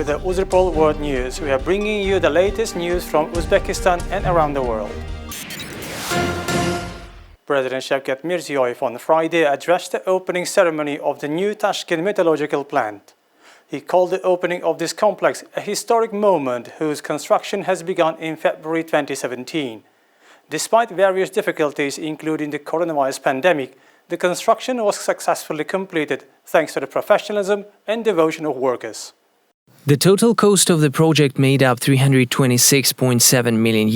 with the Uzrpol World News. We are bringing you the latest news from Uzbekistan and around the world. President Shavkat Mirziyoyev on Friday addressed the opening ceremony of the new Tashkent metallurgical plant. He called the opening of this complex a historic moment whose construction has begun in February 2017. Despite various difficulties, including the coronavirus pandemic, the construction was successfully completed thanks to the professionalism and devotion of workers. The total cost of the project made up €326.7 million,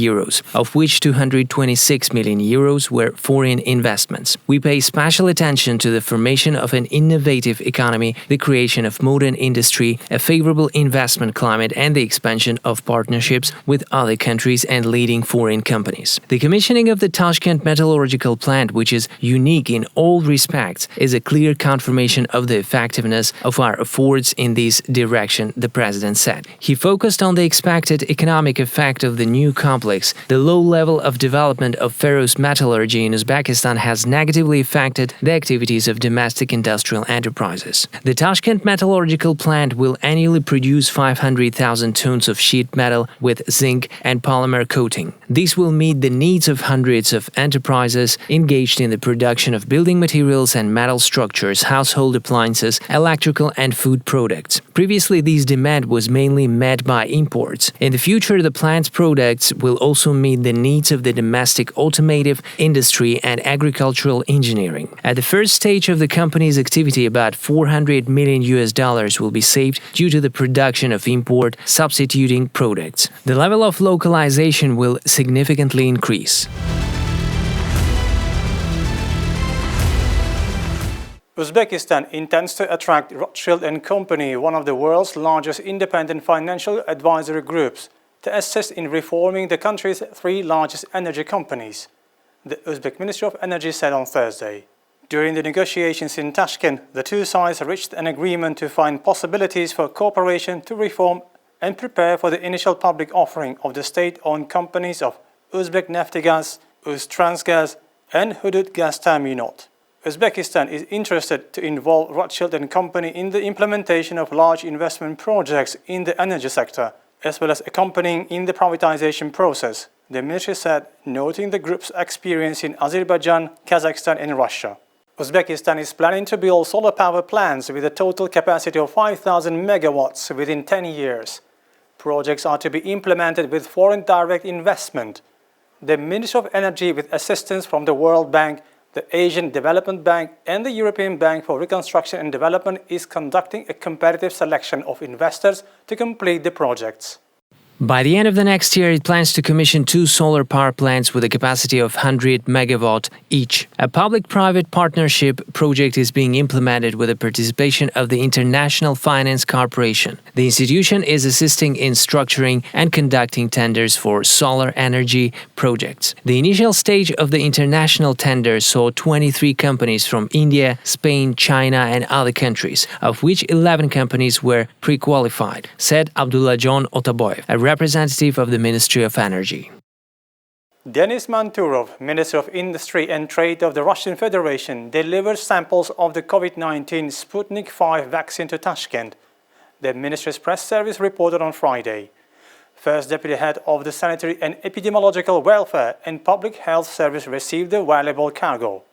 of which €226 million were foreign investments. We pay special attention to the formation of an innovative economy, the creation of modern industry, a favorable investment climate, and the expansion of partnerships with other countries and leading foreign companies. The commissioning of the Tashkent metallurgical plant, which is unique in all respects, is a clear confirmation of the effectiveness of our efforts in this direction, the President said. He focused on the expected economic effect of the new complex. The low level of development of ferrous metallurgy in Uzbekistan has negatively affected the activities of domestic industrial enterprises. The Tashkent metallurgical plant will annually produce 500,000 tons of sheet metal with zinc and polymer coating. This will meet the needs of hundreds of enterprises engaged in the production of building materials and metal structures, household appliances, electrical and food products. Previously, these demand was mainly met by imports. In the future, the plant's products will also meet the needs of the domestic automotive industry and agricultural engineering. At the first stage of the company's activity, about $400 million will be saved due to the production of import substituting products. The level of localization will significantly increase. Uzbekistan intends to attract Rothschild & Company, one of the world's largest independent financial advisory groups, to assist in reforming the country's three largest energy companies, the Uzbek Ministry of Energy said on Thursday. During the negotiations in Tashkent, the two sides reached an agreement to find possibilities for cooperation to reform and prepare for the initial public offering of the state-owned companies of Uzbekneftegaz, Uztransgaz, and Hudud Gas Taminot. Uzbekistan is interested to involve Rothschild & Company in the implementation of large investment projects in the energy sector, as well as accompanying in the privatization process, the ministry said, noting the group's experience in Azerbaijan, Kazakhstan and Russia. Uzbekistan is planning to build solar power plants with a total capacity of 5,000 megawatts within 10 years. Projects are to be implemented with foreign direct investment. The Ministry of Energy, with assistance from the World Bank, the Asian Development Bank and the European Bank for Reconstruction and Development, is conducting a competitive selection of investors to complete the projects. By the end of the next year, it plans to commission 2 solar power plants with a capacity of 100 megawatt each. A public-private partnership project is being implemented with the participation of the International Finance Corporation. The institution is assisting in structuring and conducting tenders for solar energy projects. The initial stage of the international tender saw 23 companies from India, Spain, China and other countries, of which 11 companies were pre-qualified, said Abdullajon Otaboyev, a representative of the Ministry of Energy. Denis Manturov, Minister of Industry and Trade of the Russian Federation, delivered samples of the COVID-19 Sputnik V vaccine to Tashkent, the ministry's press service reported on Friday. First Deputy Head of the Sanitary and Epidemiological Welfare and Public Health Service received the valuable cargo.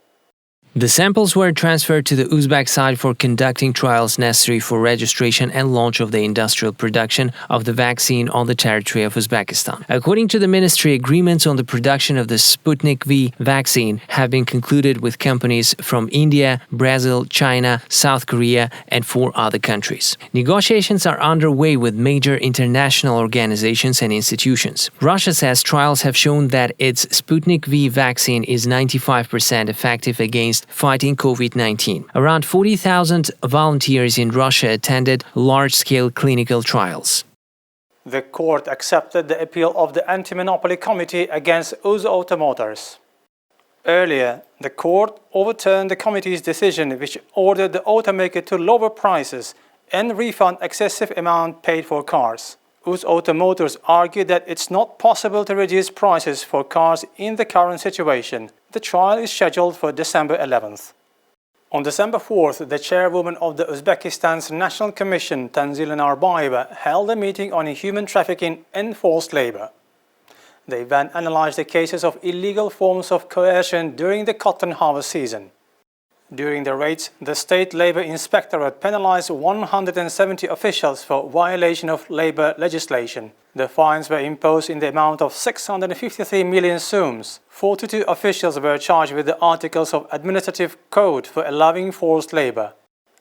The samples were transferred to the Uzbek side for conducting trials necessary for registration and launch of the industrial production of the vaccine on the territory of Uzbekistan. According to the ministry, agreements on the production of the Sputnik V vaccine have been concluded with companies from India, Brazil, China, South Korea, and 4 other countries. Negotiations are underway with major international organizations and institutions. Russia says trials have shown that its Sputnik V vaccine is 95% effective against fighting COVID-19. Around 40,000 volunteers in Russia attended large-scale clinical trials. The court accepted the appeal of the Anti-Monopoly Committee against US Automotives. Earlier, the court overturned the committee's decision which ordered the automaker to lower prices and refund excessive amount paid for cars. US Automotives argued that it's not possible to reduce prices for cars in the current situation. The trial is scheduled for December 11th. On December 4th, the chairwoman of the Uzbekistan's National Commission, Tanzila Narbayeva, held a meeting on human trafficking and forced labor. The event analyzed the cases of illegal forms of coercion during the cotton harvest season. During the raids, the State Labor Inspectorate penalized 170 officials for violation of labor legislation. The fines were imposed in the amount of 653 million soums. 42 officials were charged with the Articles of Administrative Code for allowing forced labor.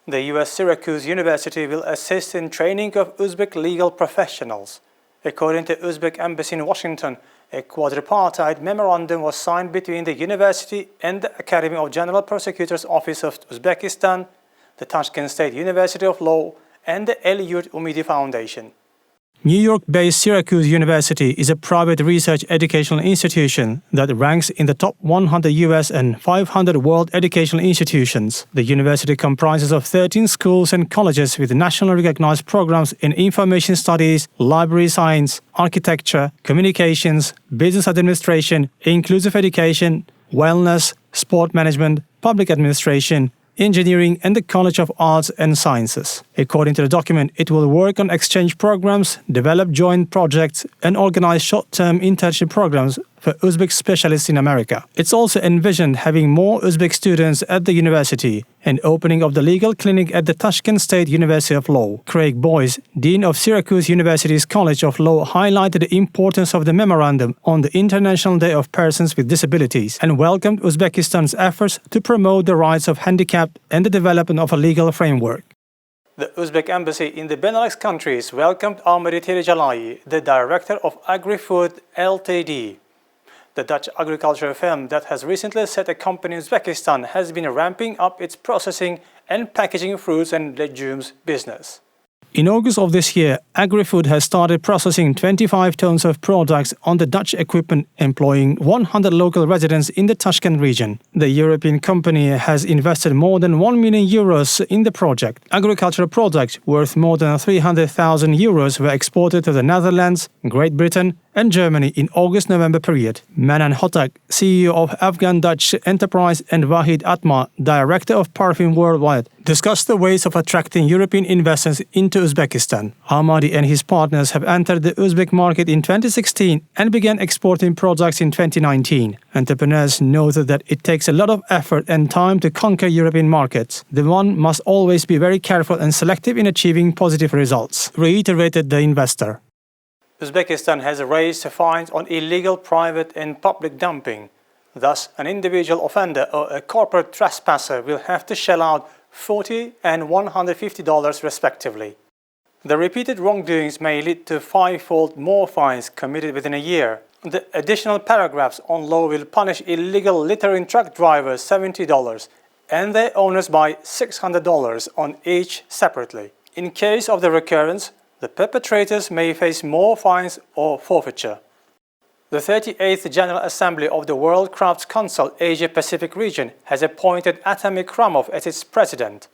The US Syracuse University will assist in training of Uzbek legal professionals. According to Uzbek Embassy in Washington, a quadripartite memorandum was signed between the university and the Academy of General Prosecutor's Office of Uzbekistan, the Tashkent State University of Law, and the El-Yurt Umidi Foundation. New York-based Syracuse University is a private research educational institution that ranks in the top 100 US and 500 world educational institutions. The university comprises of 13 schools and colleges with nationally recognized programs in information studies, library science, architecture, communications, business administration, inclusive education, wellness, sport management, public administration, engineering, and the College of Arts and Sciences. According to the document, it will work on exchange programs, develop joint projects, and organize short-term internship programs for Uzbek specialists in America. It's also envisioned having more Uzbek students at the university and opening of the legal clinic at the Tashkent State University of Law. Craig Boyce, Dean of Syracuse University's College of Law, highlighted the importance of the memorandum on the International Day of Persons with Disabilities and welcomed Uzbekistan's efforts to promote the rights of handicapped and the development of a legal framework. The Uzbek embassy in the Benelux countries welcomed Ahmedi Terijalai, the director of Agri-Food Ltd. The Dutch agriculture firm that has recently set a company in Uzbekistan has been ramping up its processing and packaging fruits and legumes business. In August of this year, Agri-Food has started processing 25 tons of products on the Dutch equipment, employing 100 local residents in the Tashkent region. The European company has invested more than 1 million euros in the project. Agricultural products worth more than 300,000 euros were exported to the Netherlands, Great Britain, and Germany in August-November period. Manan Hotak, CEO of Afghan Dutch Enterprise, and Wahid Atma, Director of Parfum Worldwide, discussed the ways of attracting European investors into Uzbekistan. Ahmadi and his partners have entered the Uzbek market in 2016 and began exporting products in 2019. Entrepreneurs noted that it takes a lot of effort and time to conquer European markets. The one must always be very careful and selective in achieving positive results, reiterated the investor. Uzbekistan has raised fines on illegal private and public dumping. Thus, an individual offender or a corporate trespasser will have to shell out $40 and $150 respectively. The repeated wrongdoings may lead to 5-fold more fines committed within a year. The additional paragraphs on law will punish illegal littering truck drivers $70 and their owners by $600 on each separately. In case of the recurrence, the perpetrators may face more fines or forfeiture. The 38th General Assembly of the World Crafts Council Asia-Pacific region has appointed Atomic Ramoff as its president.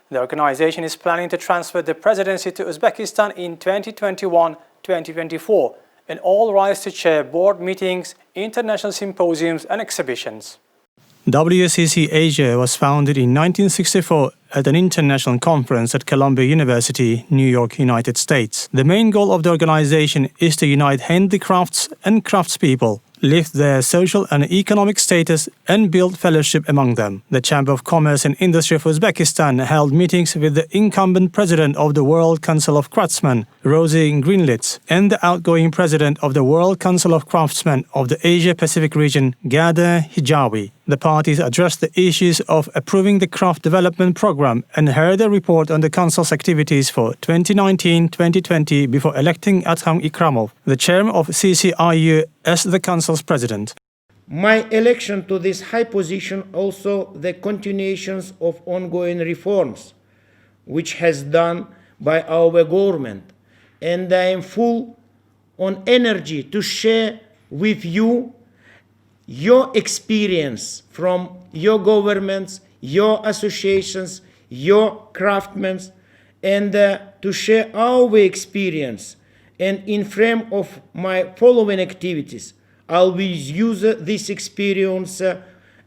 The organization is planning to transfer the presidency to Uzbekistan in 2021-2024 and all rights to chair board meetings, international symposiums and exhibitions. WCC Asia was founded in 1964 at an international conference at Columbia University, New York, United States. The main goal of the organization is to unite handicrafts and craftspeople, lift their social and economic status, and build fellowship among them. The Chamber of Commerce and Industry of Uzbekistan held meetings with the incumbent president of the World Council of Craftsmen, Rosie Greenlitz, and the outgoing president of the World Council of Craftsmen of the Asia-Pacific region, Gada Hijawi. The parties addressed the issues of approving the craft development program and heard a report on the Council's activities for 2019-2020 before electing Atomic Ramoff, the chairman of CCIU, as the Council's president. My election to this high position also the continuations of ongoing reforms, which has done by our government, and I am full on energy to share with you your experience from your governments, your associations, your craftsmen, and to share our experience. And in frame of my following activities, I will use this experience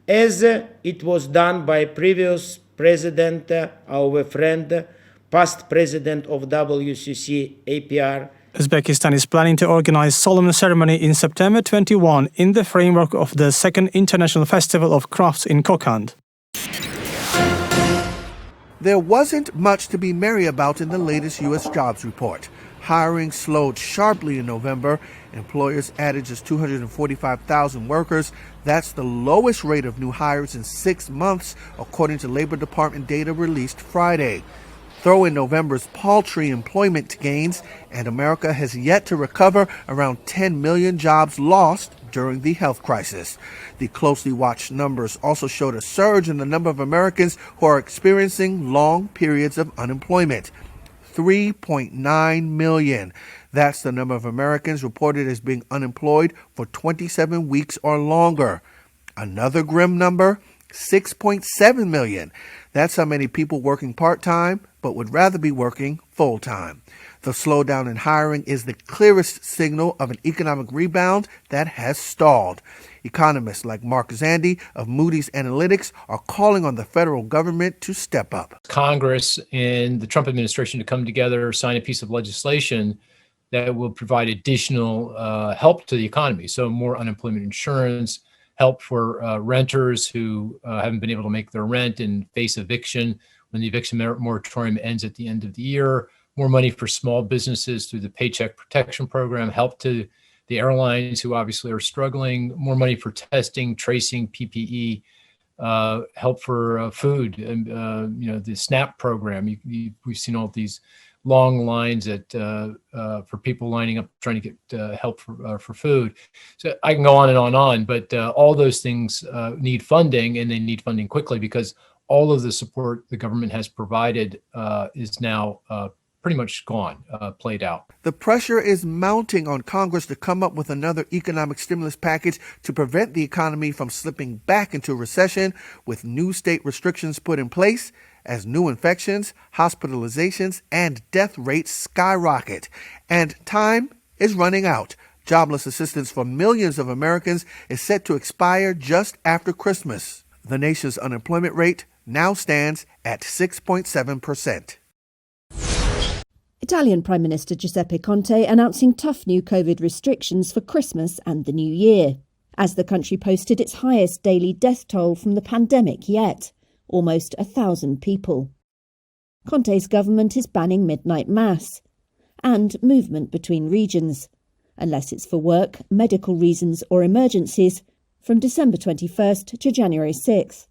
as it was done by previous President, our friend, past president of WCC APR. Uzbekistan is planning to organize solemn ceremony in September 21 in the framework of the second International Festival of Crafts in Kokand. There wasn't much to be merry about in the latest U.S. jobs report. Hiring slowed sharply in November. Employers added just 245,000 workers. That's the lowest rate of new hires in 6 months, according to Labor Department data released Friday. Throw in November's paltry employment gains, and America has yet to recover around 10 million jobs lost during the health crisis. The closely watched numbers also showed a surge in the number of Americans who are experiencing long periods of unemployment. 3.9 million. That's the number of Americans reported as being unemployed for 27 weeks or longer. Another grim number, 6.7 million. That's how many people working part-time but would rather be working full-time. The slowdown in hiring is the clearest signal of an economic rebound that has stalled. Economists like Mark Zandi of Moody's Analytics are calling on the federal government to step up. Congress and the Trump administration to come together, sign a piece of legislation that will provide additional help to the economy. So more unemployment insurance, help for renters who haven't been able to make their rent and face eviction when the eviction moratorium ends at the end of the year, more money for small businesses through the Paycheck Protection Program, help to the airlines who obviously are struggling, more money for testing, tracing, PPE, help for food, and the SNAP program. We've seen all these long lines for people lining up trying to get help for food. So I can go on and on, but all those things need funding, and they need funding quickly because all of the support the government has provided is now pretty much gone, played out. The pressure is mounting on Congress to come up with another economic stimulus package to prevent the economy from slipping back into recession, with new state restrictions put in place as new infections, hospitalizations, and death rates skyrocket. And time is running out. Jobless assistance for millions of Americans is set to expire just after Christmas. The nation's unemployment rate now stands at 6.7%. Italian Prime Minister Giuseppe Conte announcing tough new COVID restrictions for Christmas and the New Year, as the country posted its highest daily death toll from the pandemic yet, almost 1,000 people. Conte's government is banning midnight mass and movement between regions, unless it's for work, medical reasons or emergencies, from December 21st to January 6th.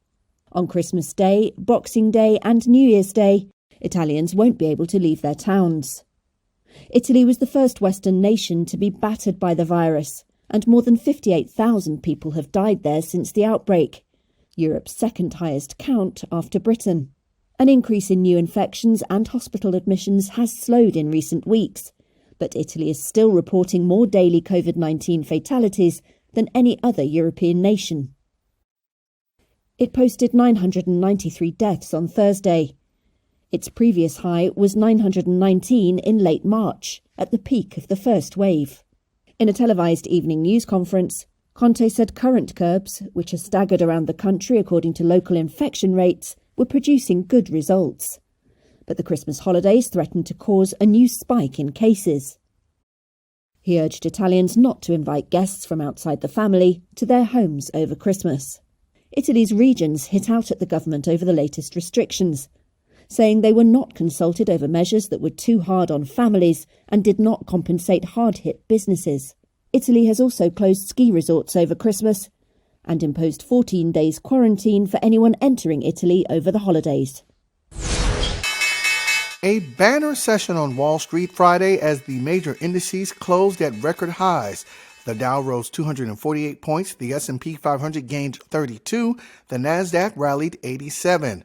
On Christmas Day, Boxing Day and New Year's Day, Italians won't be able to leave their towns. Italy was the first Western nation to be battered by the virus, and more than 58,000 people have died there since the outbreak, Europe's second highest count after Britain. An increase in new infections and hospital admissions has slowed in recent weeks, but Italy is still reporting more daily COVID-19 fatalities than any other European nation. It posted 993 deaths on Thursday. Its previous high was 919 in late March, at the peak of the first wave. In a televised evening news conference, Conte said current curbs, which are staggered around the country according to local infection rates, were producing good results. But the Christmas holidays threatened to cause a new spike in cases. He urged Italians not to invite guests from outside the family to their homes over Christmas. Italy's regions hit out at the government over the latest restrictions, saying they were not consulted over measures that were too hard on families and did not compensate hard-hit businesses. Italy has also closed ski resorts over Christmas and imposed 14 days quarantine for anyone entering Italy over the holidays. A banner session on Wall Street Friday as the major indices closed at record highs. The Dow rose 248 points, the S&P 500 gained 32, the Nasdaq rallied 87.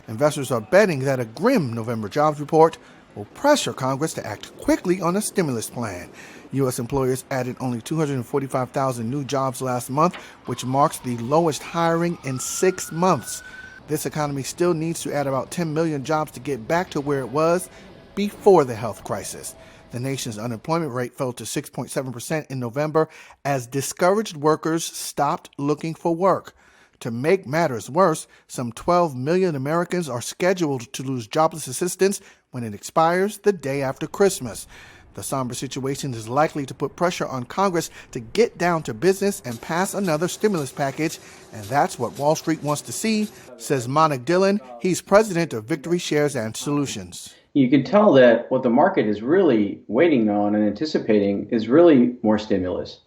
Investors are betting that a grim November jobs report will pressure Congress to act quickly on a stimulus plan. U.S. employers added only 245,000 new jobs last month, which marks the lowest hiring in 6 months. This economy still needs to add about 10 million jobs to get back to where it was before the health crisis. The nation's unemployment rate fell to 6.7% in November as discouraged workers stopped looking for work. To make matters worse, some 12 million Americans are scheduled to lose jobless assistance when it expires the day after Christmas. The somber situation is likely to put pressure on Congress to get down to business and pass another stimulus package, and that's what Wall Street wants to see, says Monik Dillon. He's president of Victory Shares and Solutions. You can tell that what the market is really waiting on and anticipating is really more stimulus.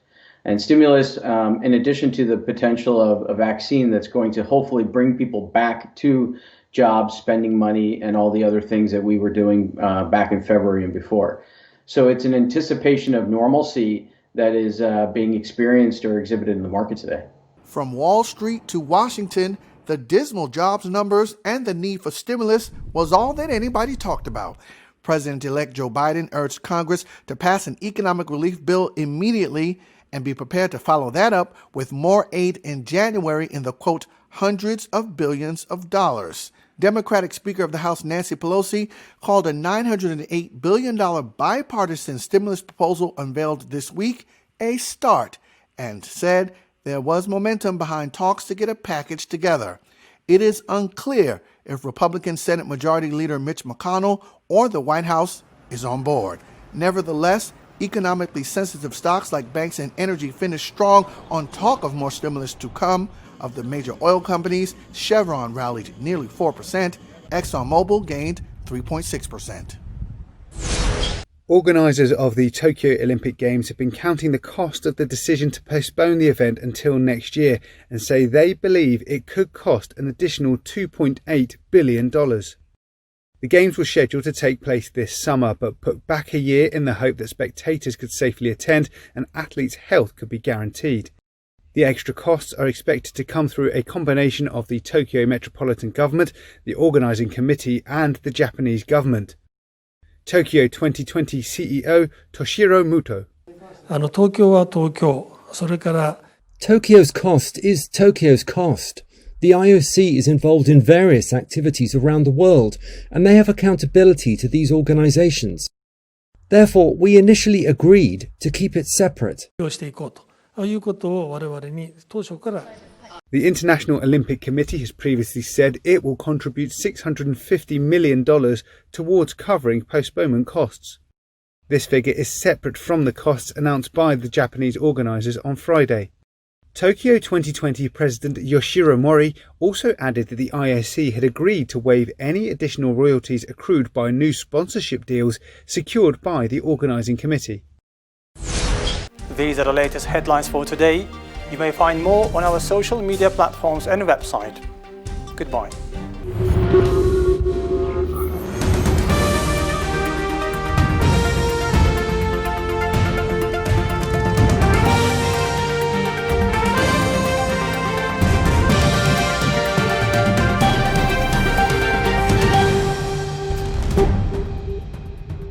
And stimulus, in addition to the potential of a vaccine that's going to hopefully bring people back to jobs, spending money, and all the other things that we were doing back in February and before. So it's an anticipation of normalcy that is being experienced or exhibited in the market today. From Wall Street to Washington, the dismal jobs numbers and the need for stimulus was all that anybody talked about. President-elect Joe Biden urged Congress to pass an economic relief bill immediately and be prepared to follow that up with more aid in January in the, quote, hundreds of billions of dollars. Democratic Speaker of the House Nancy Pelosi called a $908 billion bipartisan stimulus proposal unveiled this week a start and said there was momentum behind talks to get a package together. It is unclear if Republican Senate Majority Leader Mitch McConnell or the White House is on board. Nevertheless, economically sensitive stocks like banks and energy finished strong on talk of more stimulus to come. Of the major oil companies, Chevron rallied nearly 4%, ExxonMobil gained 3.6%. Organisers of the Tokyo Olympic Games have been counting the cost of the decision to postpone the event until next year and say they believe it could cost an additional $2.8 billion. The Games were scheduled to take place this summer but put back a year in the hope that spectators could safely attend and athletes' health could be guaranteed. The extra costs are expected to come through a combination of the Tokyo Metropolitan Government, the organising committee and the Japanese government. Tokyo 2020 CEO Toshiro Muto. Tokyo's cost is Tokyo's cost. The IOC is involved in various activities around the world and they have accountability to these organisations. Therefore, we initially agreed to keep it separate. The International Olympic Committee has previously said it will contribute $650 million towards covering postponement costs. This figure is separate from the costs announced by the Japanese organisers on Friday. Tokyo 2020 President Yoshiro Mori also added that the IOC had agreed to waive any additional royalties accrued by new sponsorship deals secured by the organising committee. These are the latest headlines for today. You may find more on our social media platforms and website. Goodbye.